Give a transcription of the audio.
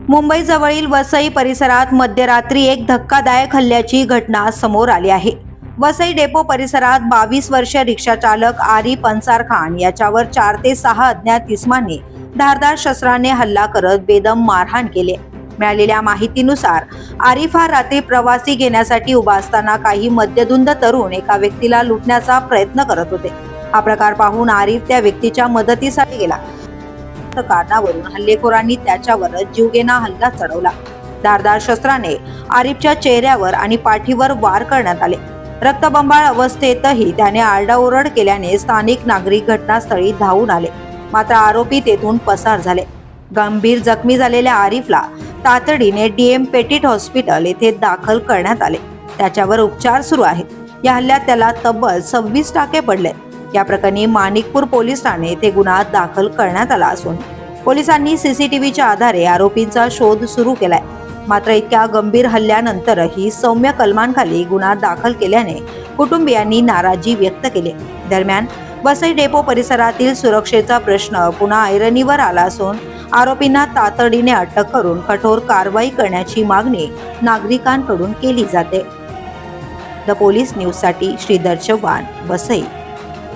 मुंबईजवळील वसई परिसरात मध्यरात्री एक धक्कादायक हल्ल्याची घटना समोर आली आहे। वसई डेपो परिसरात 22 वर्षीय रिक्षाचालक आरिफ अन्सार खान याच्यावर 4 ते 6 अज्ञात इसमांनी धारदार शस्त्राने हल्ला करत बेदम मारहाण केली। मिळालेल्या माहितीनुसार आरिफ हा रात्री प्रवासी घेण्यासाठी उभा असताना काही मद्यधुंद तरुण एका व्यक्तीला लुटण्याचा प्रयत्न करत होते। हा प्रकार पाहून आरिफ त्या व्यक्तीच्या मदतीसाठी गेला। कारणावरून हल्लेखोरांनी त्याच्यावर जीवघेणा हल्ला चढवला। धारदार शस्त्राने आरिफच्या चेहऱ्यावर आणि पाठीवर वार करण्यात आले। रक्तबंबाळ अवस्थेतही त्याने आरडाओरड केल्याने स्थानिक नागरिक घटनास्थळी धावून आले, मात्र आरोपी तेथून पसार झाले। गंभीर जखमी झालेल्या आरिफला तातडीने डीएम पेटिट हॉस्पिटल येथे दाखल करण्यात आले। त्याच्यावर उपचार सुरू आहेत। या हल्ल्यात त्याला तब्बल 26 टाके पडले। या प्रकरणी माणिकपूर पोलीस ठाणे येथे गुन्हा दाखल करण्यात आला असून पोलिसांनी सीसीटीव्हीच्या आधारे आरोपींचा शोध सुरू केलाय। मात्र इतक्या गंभीर हल्ल्यानंतरही सौम्य कलमांखाली गुन्हा दाखल केल्याने कुटुंबियांनी नाराजी व्यक्त केली। दरम्यान वसई डेपो परिसरातील सुरक्षेचा प्रश्न पुन्हा ऐरणीवर आला असून आरोपींना तातडीने अटक करून कठोर कारवाई करण्याची मागणी नागरिकांकडून केली जाते। द पोलीस न्यूजसाठी श्रीधर चव्हाण, वसई।